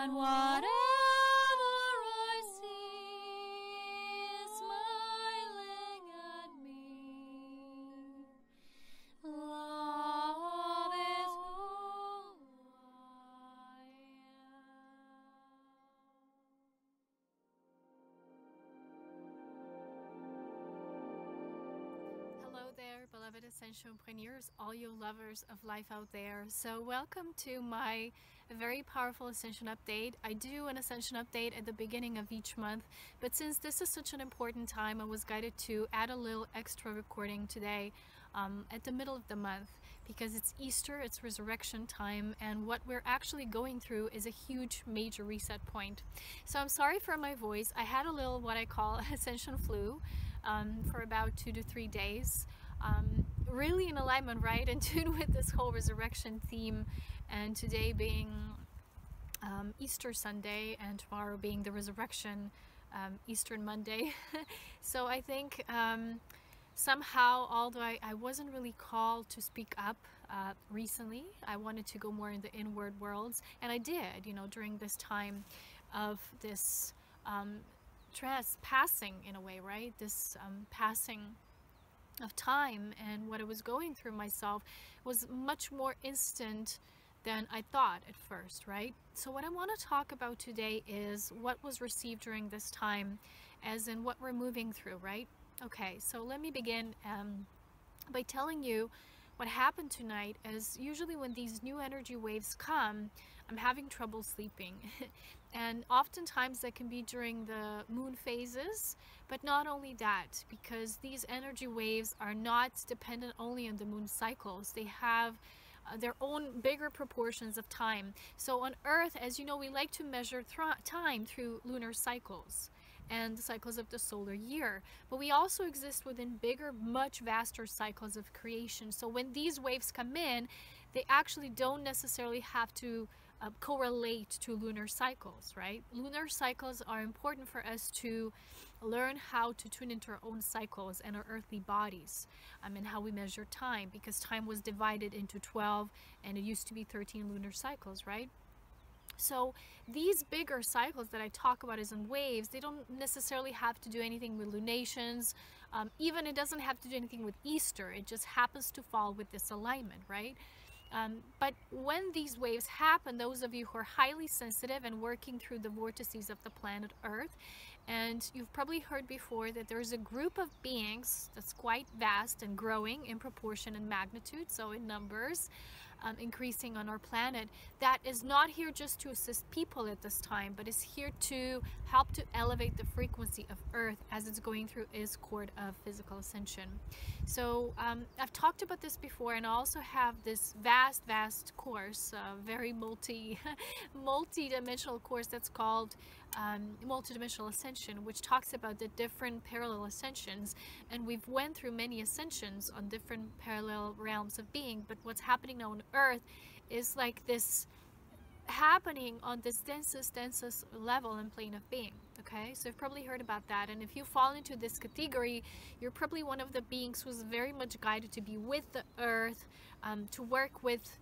and whatever I see is smiling at me. Love is who I am. Hello there, beloved Ascensionpreneurs, all you lovers of life out there. So welcome to my very powerful Ascension update. I do an Ascension update at the beginning of each month, but since this is such an important time, I was guided to add a little extra recording today at the middle of the month, because it's Easter, it's resurrection time, and what we're actually going through is a huge major reset point. So I'm sorry for my voice. I had a little what I call Ascension flu for about 2 to 3 days. Really in alignment, right, in tune with this whole resurrection theme, and today being Easter Sunday and tomorrow being the resurrection Eastern Monday. So I think somehow, although I wasn't really called to speak up recently, I wanted to go more in the inward worlds, and I did, you know, during this time of this passing, in a way, right, this passing of time, and what I was going through myself was much more instant than I thought at first, right? So what I want to talk about today is what was received during this time, as in what we're moving through, right? Okay, so let me begin by telling you what happened tonight. Is usually when these new energy waves come, I'm having trouble sleeping. And oftentimes that can be during the moon phases, but not only that, because these energy waves are not dependent only on the moon cycles. They have their own bigger proportions of time. So on Earth, as you know, we like to measure time through lunar cycles and the cycles of the solar year, but we also exist within bigger, much vaster cycles of creation. So when these waves come in, they actually don't necessarily have to correlate to lunar cycles, right? Lunar cycles are important for us to learn how to tune into our own cycles and our earthly bodies, and how we measure time, because time was divided into 12 and it used to be 13 lunar cycles, right? So these bigger cycles that I talk about as in waves, they don't necessarily have to do anything with lunations. Even it doesn't have to do anything with Easter. It just happens to fall with this alignment, right? But when these waves happen, those of you who are highly sensitive and working through the vortices of the planet Earth, and you've probably heard before that there's a group of beings that's quite vast and growing in proportion and magnitude, so in numbers, increasing on our planet, that is not here just to assist people at this time, but is here to help to elevate the frequency of Earth as it's going through its court of physical ascension. So I've talked about this before, and I also have this vast course, very multi-dimensional course that's called multidimensional ascension, which talks about the different parallel ascensions, and we've went through many ascensions on different parallel realms of being. But what's happening now on Earth is like this happening on this densest level and plane of being. Okay, so you've probably heard about that, and if you fall into this category, you're probably one of the beings who's very much guided to be with the Earth, to work with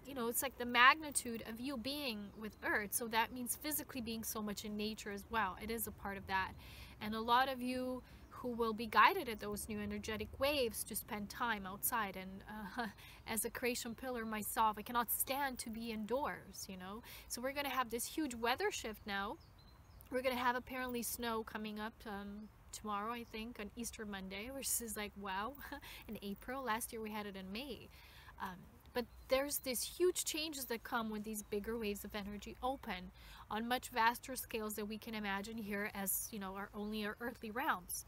you know, it's like the magnitude of you being with Earth, so that means physically being so much in nature as well. It is a part of that, and a lot of you who will be guided at those new energetic waves to spend time outside. And as a creation pillar myself, I cannot stand to be indoors, you know. So we're going to have this huge weather shift now. We're going to have apparently snow coming up tomorrow, I think, on Easter Monday, which is like, wow, in April. Last year we had it in May. But there's these huge changes that come when these bigger waves of energy open on much vaster scales that we can imagine here as, you know, only our earthly realms.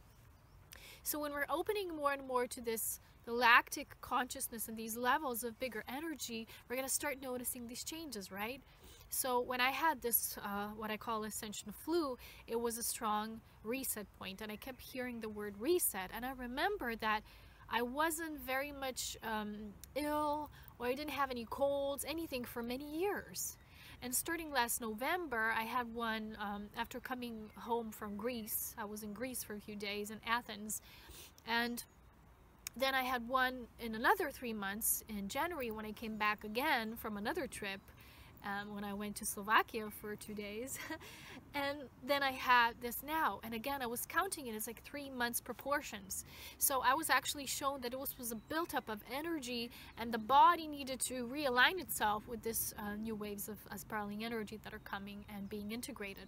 So when we're opening more and more to this galactic consciousness and these levels of bigger energy, we're going to start noticing these changes, right? So when I had this, what I call Ascension flu, it was a strong reset point, and I kept hearing the word reset. And I remember that I wasn't very much ill, or I didn't have any colds, anything for many years. And starting last November, I had one after coming home from Greece. I was in Greece for a few days in Athens, and then I had one in another 3 months in January when I came back again from another trip. when I went to Slovakia for 2 days. And then I had this now, and again I was counting it as like 3 months proportions. So I was actually shown that it was a built-up of energy, and the body needed to realign itself with this new waves of spiraling energy that are coming and being integrated.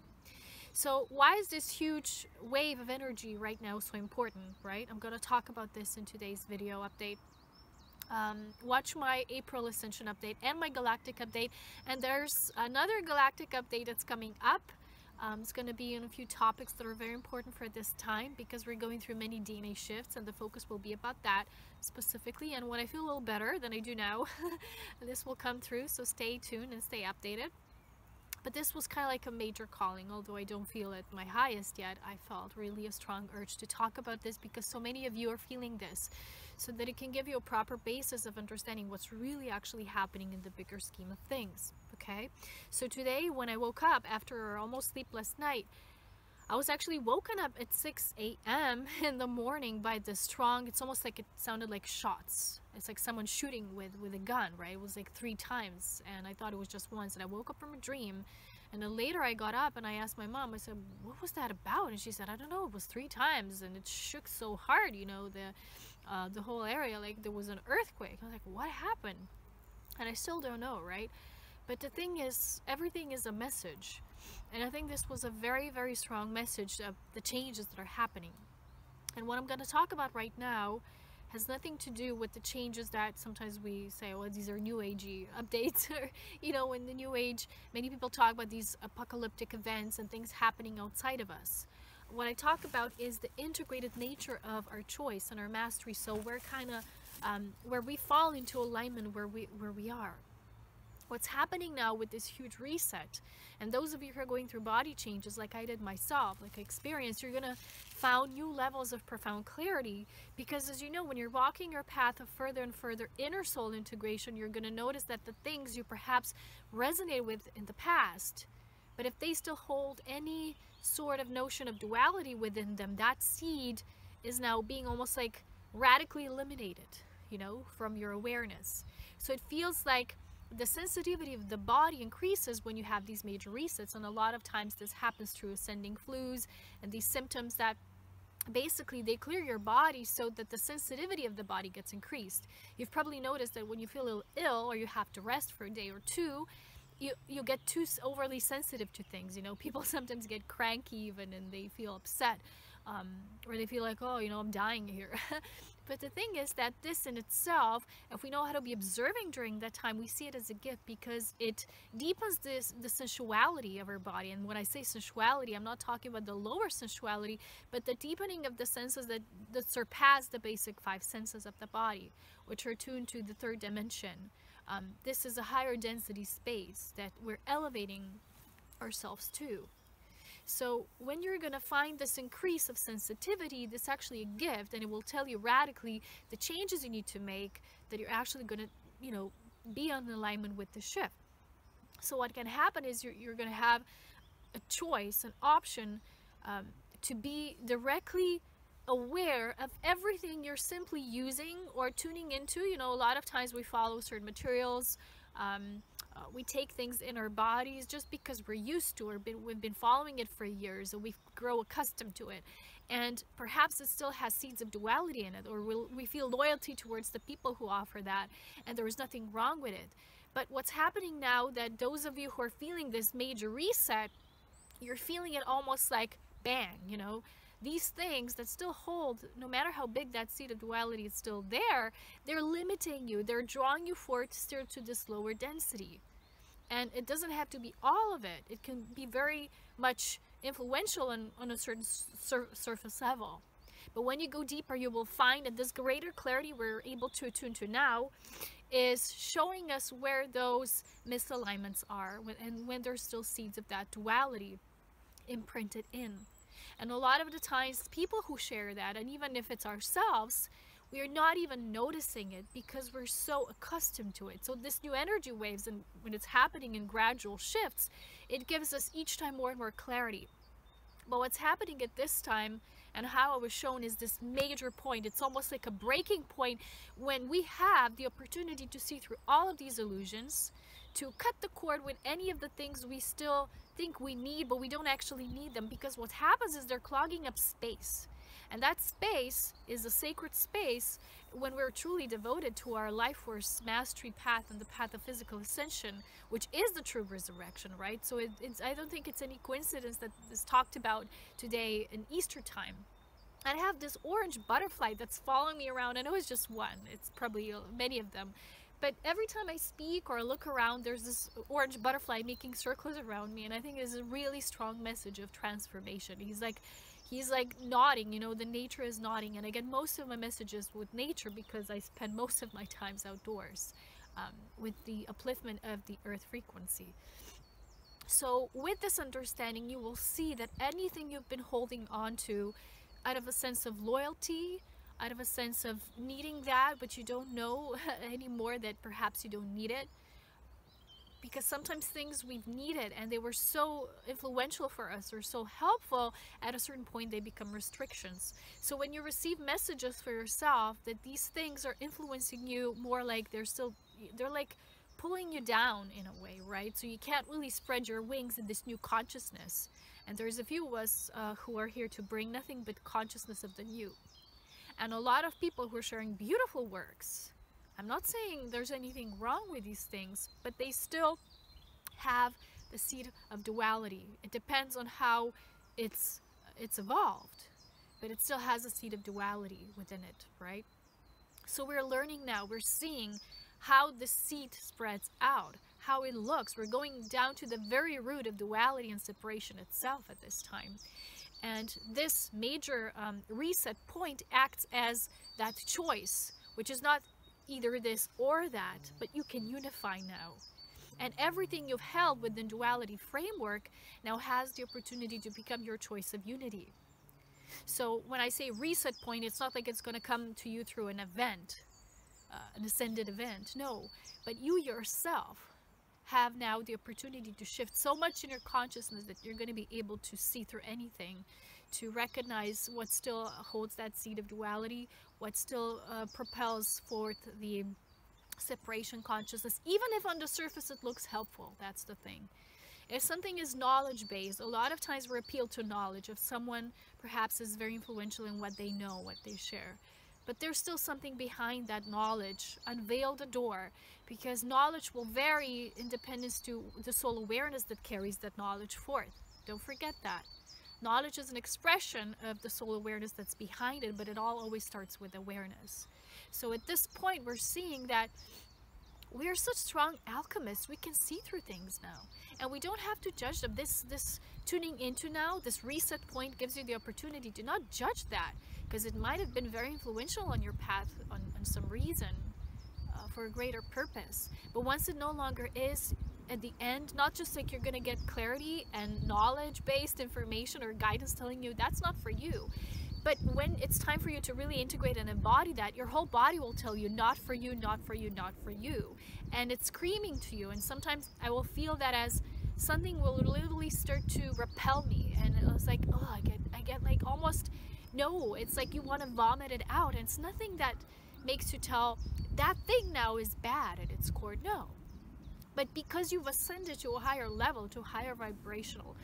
So why is this huge wave of energy right now so important, right? I'm going to talk about this in today's video update. Watch my April Ascension update and my galactic update, and there's another galactic update that's coming up. It's going to be in a few topics that are very important for this time, because we're going through many DNA shifts, and the focus will be about that specifically. And when I feel a little better than I do now, this will come through, so stay tuned and stay updated. But this was kind of like a major calling. Although I don't feel at my highest yet, I felt really a strong urge to talk about this, because so many of you are feeling this, so that it can give you a proper basis of understanding what's really actually happening in the bigger scheme of things. Okay, so today when I woke up after a almost sleepless night, I was actually woken up at 6 a.m. in the morning by the strong, it's almost like it sounded like shots. It's like someone shooting with a gun, right? It was like 3 times, and I thought it was just once, and I woke up from a dream. And then later I got up and I asked my mom, I said, what was that about? And she said, I don't know, it was 3 times, and it shook so hard, you know, the whole area, like there was an earthquake. I was like, what happened? And I still don't know, right? But the thing is, everything is a message. And I think this was a very, very strong message of the changes that are happening. And what I'm going to talk about right now has nothing to do with the changes that sometimes we say, well, these are new agey updates. Or, you know, in the new age, many people talk about these apocalyptic events and things happening outside of us. What I talk about is the integrated nature of our choice and our mastery. So we're kind of, where we fall into alignment where we are. What's happening now with this huge reset, and those of you who are going through body changes like I did myself, like I experienced, you're gonna find new levels of profound clarity, because as you know, when you're walking your path of further and further inner soul integration, you're gonna notice that the things you perhaps resonate with in the past, but if they still hold any sort of notion of duality within them, that seed is now being almost like radically eliminated, you know, from your awareness. So it feels like the sensitivity of the body increases when you have these major resets, and a lot of times this happens through ascending flus and these symptoms that basically they clear your body so that the sensitivity of the body gets increased. You've probably noticed that when you feel ill or you have to rest for a day or two, you get too overly sensitive to things. You know, people sometimes get cranky even, and they feel upset, or they feel like, oh, you know, I'm dying here. But the thing is that this in itself, if we know how to be observing during that time, we see it as a gift, because it deepens the sensuality of our body. And when I say sensuality, I'm not talking about the lower sensuality, but the deepening of the senses that surpass the basic 5 senses of the body, which are tuned to the 3rd dimension. This is a higher density space that we're elevating ourselves to. So when you're going to find this increase of sensitivity, this is actually a gift, and it will tell you radically the changes you need to make, that you're actually going to, you know, be in alignment with the shift. So what can happen is you're going to have a choice, an option to be directly aware of everything you're simply using or tuning into. You know, a lot of times we follow certain materials, we take things in our bodies just because we're used to, or we've been following it for years, and we grow accustomed to it, and perhaps it still has seeds of duality in it, or we feel loyalty towards the people who offer that, and there is nothing wrong with it. But what's happening now, that those of you who are feeling this major reset, you're feeling it almost like bang, you know, these things that still hold, no matter how big that seed of duality is still there, they're limiting you. They're drawing you forward still to this lower density. And it doesn't have to be all of it. It can be very much influential on a certain surface level. But when you go deeper, you will find that this greater clarity we're able to attune to now is showing us where those misalignments are, and when there's still seeds of that duality imprinted in. And a lot of the times, people who share that, and even if it's ourselves, we are not even noticing it because we're so accustomed to it. So this new energy waves, and when it's happening in gradual shifts, it gives us each time more and more clarity. But what's happening at this time, and how I was shown, is this major point. It's almost like a breaking point when we have the opportunity to see through all of these illusions, to cut the cord with any of the things we still think we need, but we don't actually need them, because what happens is they're clogging up space. And that space is a sacred space when we're truly devoted to our life force mastery path and the path of physical ascension, which is the true resurrection, right? So I don't think it's any coincidence that this talked about today in Easter time. And I have this orange butterfly that's following me around. I know it's just one, it's probably many of them. But every time I speak or look around, there's this orange butterfly making circles around me. And I think it's a really strong message of transformation. He's like nodding, you know, the nature is nodding. And I get most of my messages with nature because I spend most of my times outdoors with the upliftment of the earth frequency. So with this understanding, you will see that anything you've been holding on to out of a sense of loyalty, out of a sense of needing that, but you don't know anymore that perhaps you don't need it. Because sometimes things we've needed and they were so influential for us or so helpful, at a certain point they become restrictions. So when you receive messages for yourself that these things are influencing you more, like they're like pulling you down in a way, right? So you can't really spread your wings in this new consciousness. And there's a few of us who are here to bring nothing but consciousness of the new. And a lot of people who are sharing beautiful works. I'm not saying there's anything wrong with these things, but they still have the seed of duality. It depends on how it's evolved, but it still has a seed of duality within it, right? So we're learning now, we're seeing how the seed spreads out, how it looks. We're going down to the very root of duality and separation itself at this time. And this major reset point acts as that choice, which is not either this or that, but you can unify now. And everything you've held within duality framework now has the opportunity to become your choice of unity. So when I say reset point, it's not like it's going to come to you through an event, an ascended event. No, but you yourself have now the opportunity to shift so much in your consciousness that you're going to be able to see through anything, to recognize what still holds that seed of duality, what still propels forth the separation consciousness, even if on the surface it looks helpful. That's the thing. If something is knowledge-based, a lot of times we're appealed to knowledge. If someone perhaps is very influential in what they know, what they share, but there's still something behind that knowledge. Unveil the door, because knowledge will vary in dependence to the soul awareness that carries that knowledge forth. Don't forget that. Knowledge is an expression of the soul awareness that's behind it, but it all always starts with awareness. So at this point, we're seeing that we are such strong alchemists. We can see through things now, and we don't have to judge them. This tuning into now, this reset point gives you the opportunity to not judge that, because it might have been very influential on your path on some reason, for a greater purpose. But once it no longer is, at the end, not just like you're going to get clarity and knowledge-based information or guidance telling you that's not for you, but when it's time for you to really integrate and embody that, your whole body will tell you, not for you, not for you, not for you. And it's screaming to you. And sometimes I will feel that as something will literally start to repel me. And it was like, oh, I get like almost, no, it's like you want to vomit it out. And it's nothing that makes you tell that thing now is bad at its core. No. But because you've ascended to a higher level, to a higher vibrational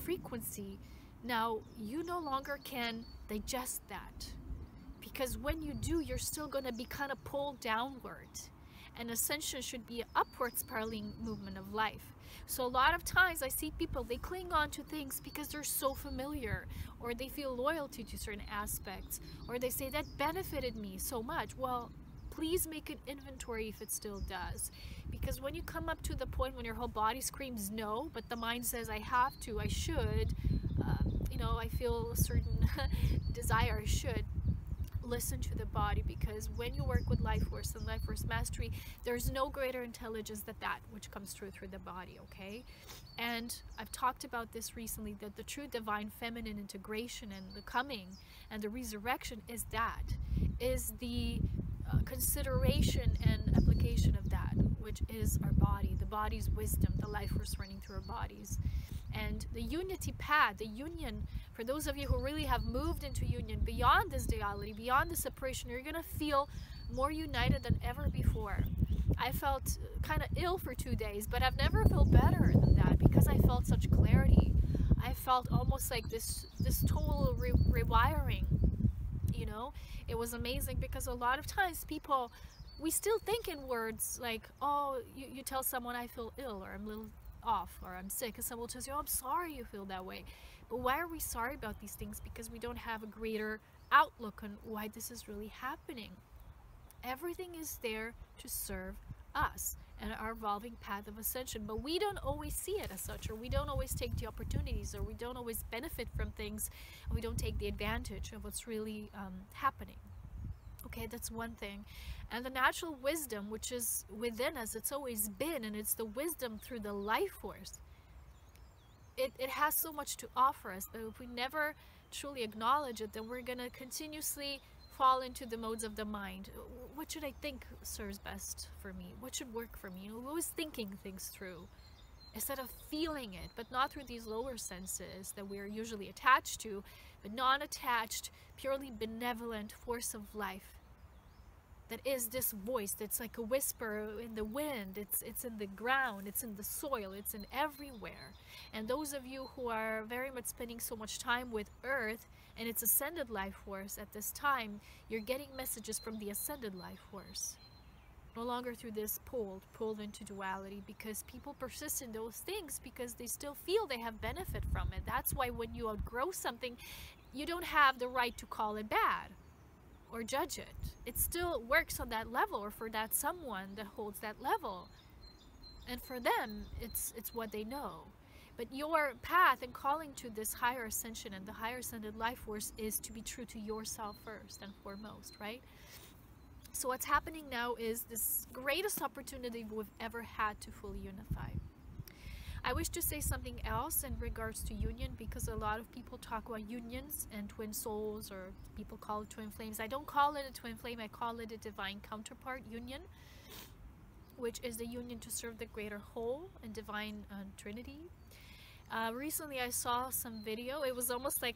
frequency, now you no longer can digest that. Because when you do, you're still going to be kind of pulled downward. And ascension should be an upward spiraling movement of life. So a lot of times I see people, they cling on to things because they're so familiar, or they feel loyalty to certain aspects, or they say that benefited me so much. Well, please make an inventory if it still does. Because when you come up to the point when your whole body screams no, but the mind says I have to, I should, you know, I feel a certain desire, I should. Listen to the body, because when you work with life force and life force mastery, there's no greater intelligence than that which comes through the body, okay? And I've talked about this recently, that the true divine feminine integration and the coming and the resurrection is the consideration and application of that, which is our body, the body's wisdom, the life force running through our bodies. And the unity path, the union, for those of you who really have moved into union beyond this duality, beyond the separation, you're going to feel more united than ever before. I felt kind of ill for 2 days, but I've never felt better than that because I felt such clarity. I felt almost like this total rewiring, you know. It was amazing because a lot of times people, we still think in words like, oh, you tell someone I feel ill, or I'm a little off, or I'm sick, and someone tells you, oh, I'm sorry you feel that way. But why are we sorry about these things? Because we don't have a greater outlook on why this is really happening. Everything is there to serve us and our evolving path of ascension, but we don't always see it as such, or we don't always take the opportunities, or we don't always benefit from things, and we don't take the advantage of what's really happening. Okay, that's one thing. And the natural wisdom, which is within us, it's always been, and it's the wisdom through the life force. It has so much to offer us, but if we never truly acknowledge it, then we're going to continuously fall into the modes of the mind. What should I think serves best for me? What should work for me? You know, we're always thinking things through instead of feeling it, but not through these lower senses that we're usually attached to, but non-attached, purely benevolent force of life. That is this voice that's like a whisper in the wind. It's in the ground, it's in the soil, it's in everywhere. And those of you who are very much spending so much time with Earth and its ascended life force at this time, you're getting messages from the ascended life force. No longer through this pulled into duality, because people persist in those things because they still feel they have benefit from it. That's why when you outgrow something, you don't have the right to call it bad or judge it. It still works on that level, or for that someone that holds that level, and for them it's what they know. But your path and calling to this higher ascension and the higher ascended life force is to be true to yourself first and foremost, right? So what's happening now is this greatest opportunity we've ever had to fully unify. I wish to say something else in regards to union, because a lot of people talk about unions and twin souls, or people call it twin flames. I don't call it a twin flame, I call it a divine counterpart union, which is the union to serve the greater whole and divine trinity. Recently I saw some video, it was almost like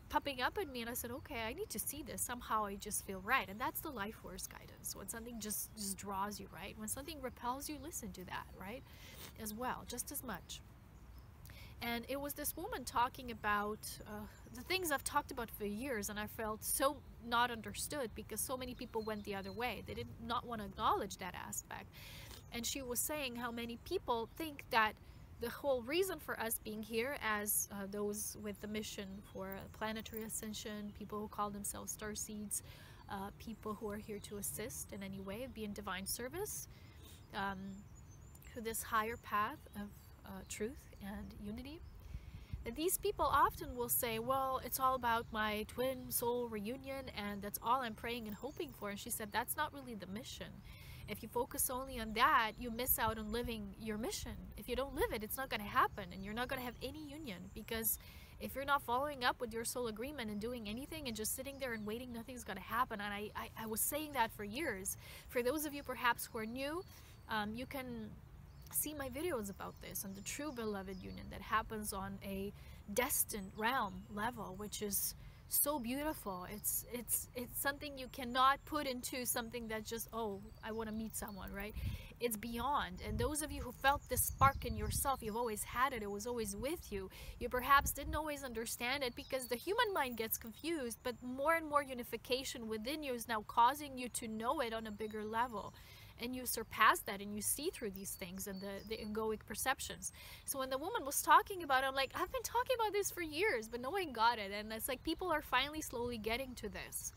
popping up at me, and I said, okay, I need to see this. Somehow I just feel right. And that's the life force guidance. When something just draws you, right? When something repels you, listen to that, right? As well, just as much. And it was this woman talking about the things I've talked about for years, and I felt so not understood because so many people went the other way. They did not want to acknowledge that aspect. And she was saying how many people think that the whole reason for us being here as those with the mission for planetary ascension, people who call themselves starseeds, people who are here to assist in any way, be in divine service to this higher path of truth and unity. And these people often will say, well, it's all about my twin soul reunion, and that's all I'm praying and hoping for. And she said, that's not really the mission. If you focus only on that, you miss out on living your mission. If you don't live it, it's not going to happen, and you're not going to have any union, because if you're not following up with your soul agreement and doing anything and just sitting there and waiting, nothing's going to happen. And I was saying that for years. For those of you perhaps who are new, you can see my videos about this and the true beloved union that happens on a destined realm level, which is so beautiful. It's something you cannot put into something that just, oh, I want to meet someone, right? It's beyond. And those of you who felt this spark in yourself, you've always had it, it was always with you. You perhaps didn't always understand it because the human mind gets confused, but more and more unification within you is now causing you to know it on a bigger level. And you surpass that, and you see through these things and the egoic perceptions. So when the woman was talking about it, I'm like, I've been talking about this for years, but no one got it. And it's like people are finally slowly getting to this.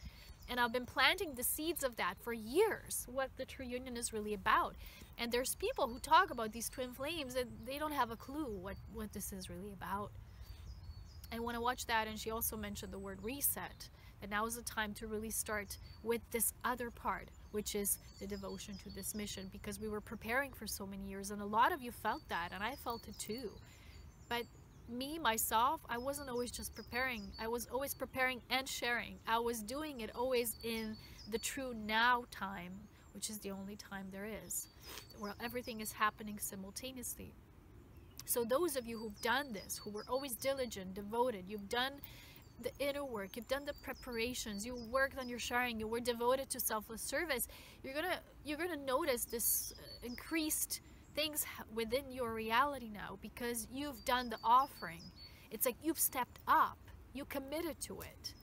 And I've been planting the seeds of that for years, what the true union is really about. And there's people who talk about these twin flames and they don't have a clue what this is really about. And when I watched that, and she also mentioned the word reset, and now is the time to really start with this other part, which is the devotion to this mission, because we were preparing for so many years, and a lot of you felt that, and I felt it too. But me, myself, I wasn't always just preparing. I was always preparing and sharing. I was doing it always in the true now time, which is the only time there is, where everything is happening simultaneously. So those of you who've done this, who were always diligent, devoted, you've done the inner work, you've done the preparations, you worked on your sharing, you were devoted to selfless service, you're gonna notice this increased things within your reality now because you've done the offering. It's like you've stepped up, you committed to it.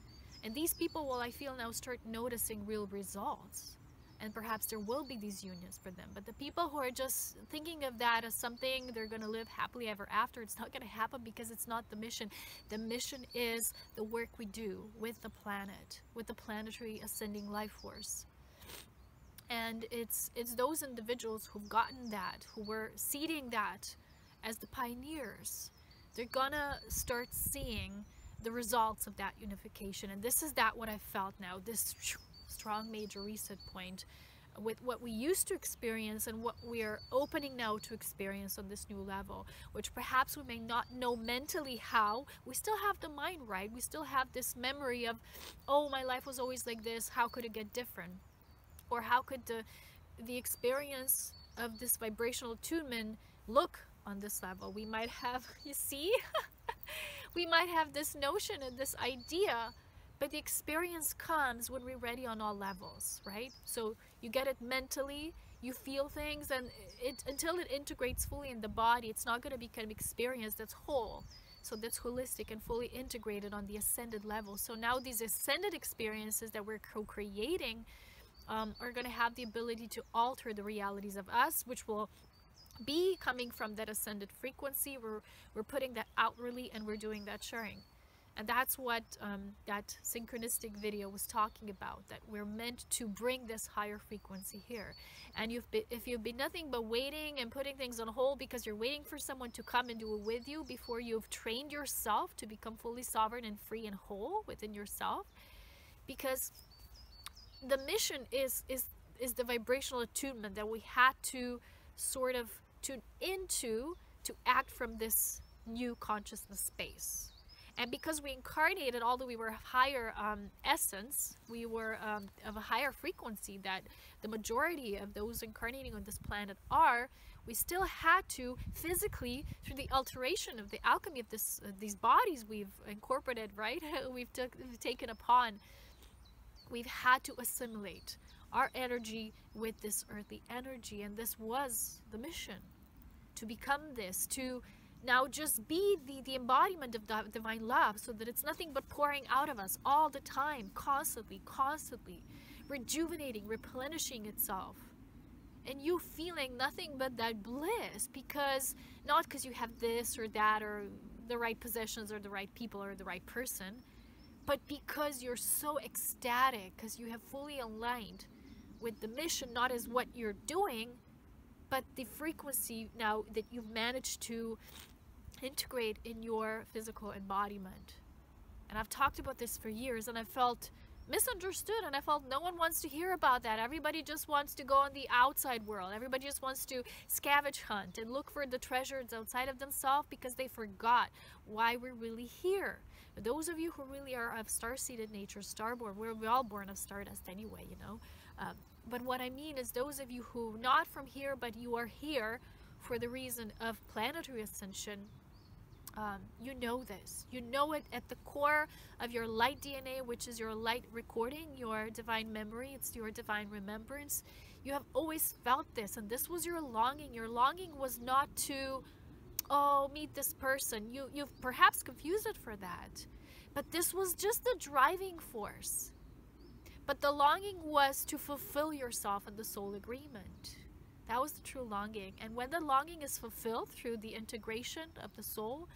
And these people will, I feel now, start noticing real results. And perhaps there will be these unions for them. But the people who are just thinking of that as something they're going to live happily ever after, it's not going to happen because it's not the mission. The mission is the work we do with the planet, with the planetary ascending life force. And it's those individuals who've gotten that, who were seeding that as the pioneers. They're gonna start seeing the results of that unification. And this is what I felt now, this strong major reset point with what we used to experience and what we are opening now to experience on this new level, which perhaps we may not know mentally how. We still have the mind, right? We still have this memory of, oh, my life was always like this, how could it get different? Or how could the experience of this vibrational attunement look on this level? We might have, you see, we might have this notion and this idea, but the experience comes when we're ready on all levels, right? So you get it mentally, you feel things, and until it integrates fully in the body, it's not going to become experience that's whole. So that's holistic and fully integrated on the ascended level. So now these ascended experiences that we're co-creating are going to have the ability to alter the realities of us, which will be coming from that ascended frequency. We're putting that outwardly, and we're doing that sharing. And that's what that synchronistic video was talking about, that we're meant to bring this higher frequency here. And if you've been nothing but waiting and putting things on hold because you're waiting for someone to come and do it with you before you've trained yourself to become fully sovereign and free and whole within yourself, because the mission is the vibrational attunement that we had to sort of tune into to act from this new consciousness space. And because we incarnated, although we were of higher essence, we were of a higher frequency that the majority of those incarnating on this planet are, we still had to physically, through the alteration of the alchemy of these bodies we've incorporated, right? we've taken upon, we've had to assimilate our energy with this earthly energy. And this was the mission, to become this, to now just be the embodiment of the divine love, so that it's nothing but pouring out of us all the time, constantly, rejuvenating, replenishing itself. And you feeling nothing but that bliss, because not because you have this or that or the right possessions or the right people or the right person, but because you're so ecstatic, because you have fully aligned with the mission, not as what you're doing, but the frequency now that you've managed to integrate in your physical embodiment. And I've talked about this for years, and I felt misunderstood, and I felt no one wants to hear about that. Everybody just wants to go on the outside world. Everybody just wants to scavenge hunt and look for the treasures outside of themselves, because they forgot why we're really here. But those of you who really are of star-seeded nature, starborn, we're all born of stardust anyway, you know. But what I mean is those of you who not from here, but you are here for the reason of planetary ascension, you know this. You know it at the core of your light DNA, which is your light recording, your divine memory. It's your divine remembrance. You have always felt this, and this was your longing. Your longing was not to, oh, meet this person. You've perhaps confused it for that. But this was just the driving force. But the longing was to fulfill yourself in the soul agreement. That was the true longing. And when the longing is fulfilled through the integration of the soul,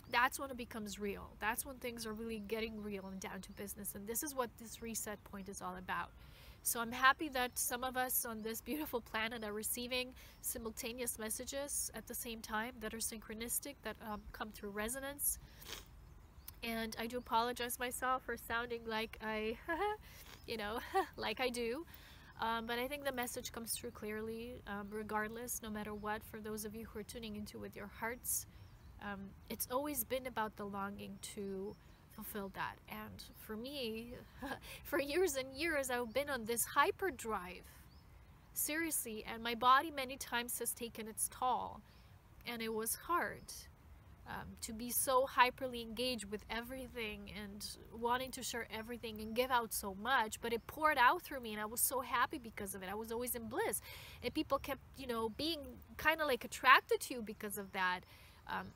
that's when it becomes real. That's when things are really getting real and down to business. And this is what this reset point is all about. So I'm happy that some of us on this beautiful planet are receiving simultaneous messages at the same time that are synchronistic, that come through resonance. And I do apologize myself for sounding like I, you know, like I do. But I think the message comes through clearly, regardless, no matter what. For those of you who are tuning into with your hearts, it's always been about the longing to fulfill that. And for me, for years and years, I've been on this hyperdrive, seriously, and my body many times has taken its toll, and it was hard. to be so hyperly engaged with everything and wanting to share everything and give out so much, but it poured out through me and I was so happy because of it. I was always in bliss, and people kept, you know, being kind of like attracted to you because of that.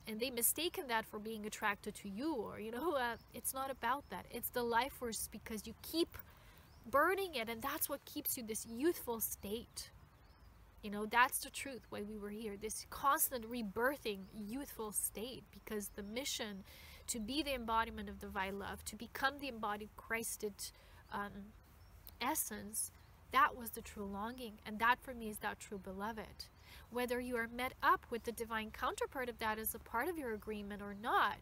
And they mistaken that for being attracted to you, or, you know, it's not about that. It's the life force, because you keep burning it, and that's what keeps you this youthful state. You know, that's the truth why we were here, this constant rebirthing youthful state, because the mission to be the embodiment of divine love, to become the embodied Christed essence, that was the true longing. And that for me is that true beloved. Whether you are met up with the divine counterpart of that as a part of your agreement or not,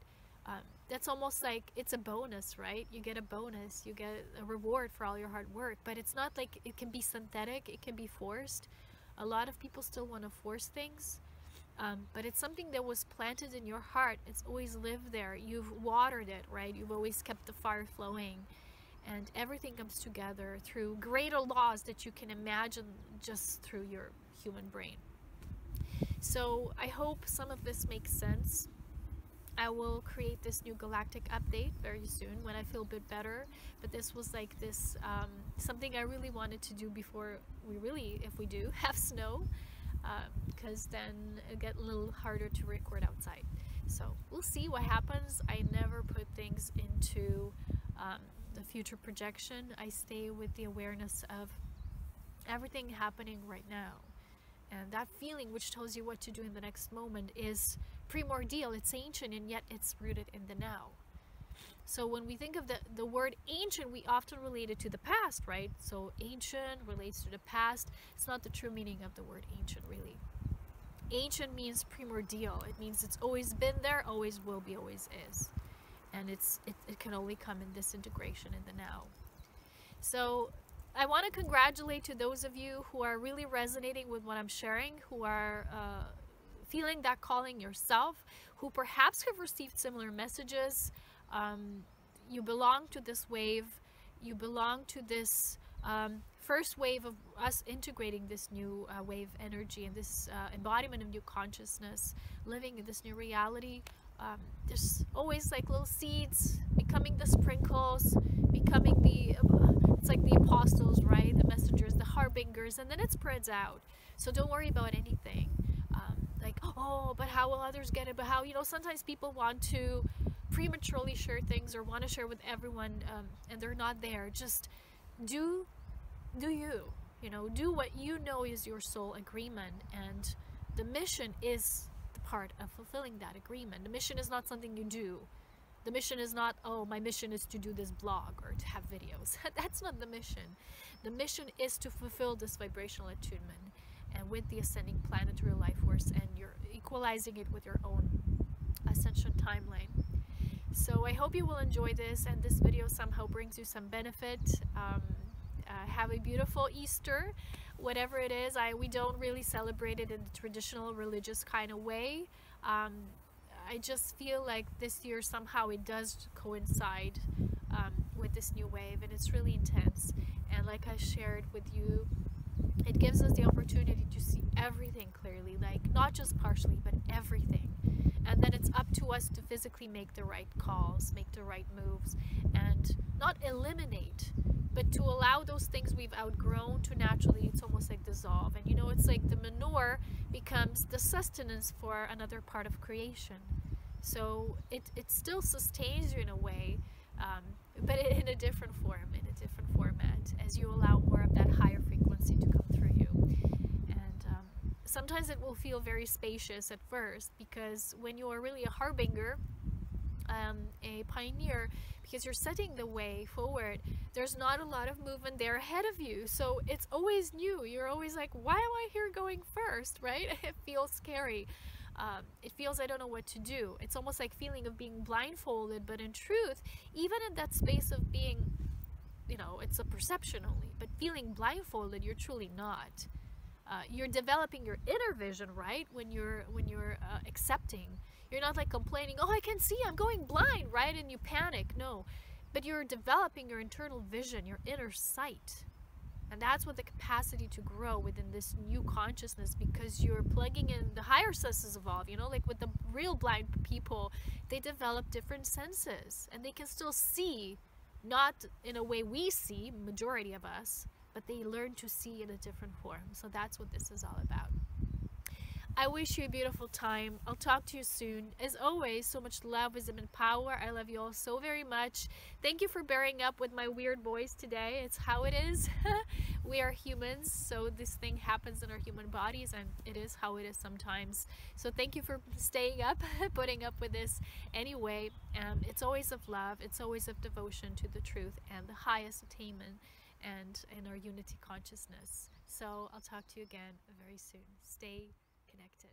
that's almost like it's a bonus, right? You get a bonus, you get a reward for all your hard work, but it's not like it can be synthetic, it can be forced. A lot of people still want to force things, but it's something that was planted in your heart. It's always lived there. You've watered it, right? You've always kept the fire flowing, and everything comes together through greater laws that you can imagine just through your human brain. So I hope some of this makes sense. I will create this new galactic update very soon when I feel a bit better, but this was like this something I really wanted to do before we really, if we do, have snow, because then it'll get a little harder to record outside. So we'll see what happens. I never put things into the future projection. I stay with the awareness of everything happening right now. And that feeling, which tells you what to do in the next moment, is primordial. It's ancient, and yet it's rooted in the now. So when we think of the word ancient, we often relate it to the past, right? So ancient relates to the past. It's not the true meaning of the word ancient, really. Ancient means primordial. It means it's always been there, always will be, always is. And it can only come in this integration in the now. So I want to congratulate to those of you who are really resonating with what I'm sharing, who are feeling that calling yourself, who perhaps have received similar messages. You belong to this wave. You belong to this first wave of us integrating this new wave energy and this embodiment of new consciousness, living in this new reality. There's always like little seeds becoming the sprinkles, becoming the it's like the apostles, right? The messengers, the harbingers, and then it spreads out. So don't worry about anything. Like, oh, but how will others get it? But how, you know, sometimes people want to prematurely share things or want to share with everyone, and they're not there. Just do you, you know, do what you know is your soul agreement, and the mission is the part of fulfilling that agreement. The mission is not something you do. The mission is not, oh, my mission is to do this blog or to have videos. That's not the mission. The mission is to fulfill this vibrational attunement, and with the ascending planetary life force, and you're equalizing it with your own ascension timeline. So I hope you will enjoy this, and this video somehow brings you some benefit. Have a beautiful Easter, whatever it is. We don't really celebrate it in the traditional religious kind of way. I just feel like this year somehow it does coincide with this new wave, and it's really intense. And like I shared with you, it gives us the opportunity to see everything clearly, like not just partially, but everything. And then it's up to us to physically make the right calls, make the right moves, and not eliminate, but to allow those things we've outgrown to naturally, it's almost like dissolve. And you know, it's like the manure becomes the sustenance for another part of creation. So it still sustains you in a way, but in a different form, in a different format, as you allow more of that higher frequency to come through you. And sometimes it will feel very spacious at first, because when you are really a harbinger, a pioneer, because you're setting the way forward, there's not a lot of movement there ahead of you, so it's always new. You're always like, why am I here going first, right? It feels scary. It feels I don't know what to do. It's almost like feeling of being blindfolded, but in truth, even in that space of being, you know, it's a perception only, but feeling blindfolded, you're truly not. You're developing your inner vision, right? When you're accepting. You're not like complaining, oh, I can see, I'm going blind, right? And you panic. No, but you're developing your internal vision, your inner sight. And that's what the capacity to grow within this new consciousness, because you're plugging in the higher senses evolve, you know, like with the real blind people, they develop different senses and they can still see, not in a way we see, majority of us, but they learn to see in a different form. So that's what this is all about. I wish you a beautiful time. I'll talk to you soon. As always, so much love, wisdom, and power. I love you all so very much. Thank you for bearing up with my weird voice today. It's how it is. We are humans, so this thing happens in our human bodies, and it is how it is sometimes. So thank you for staying up, putting up with this. Anyway, it's always of love. It's always of devotion to the truth and the highest attainment and in our unity consciousness. So I'll talk to you again very soon. Stay connected.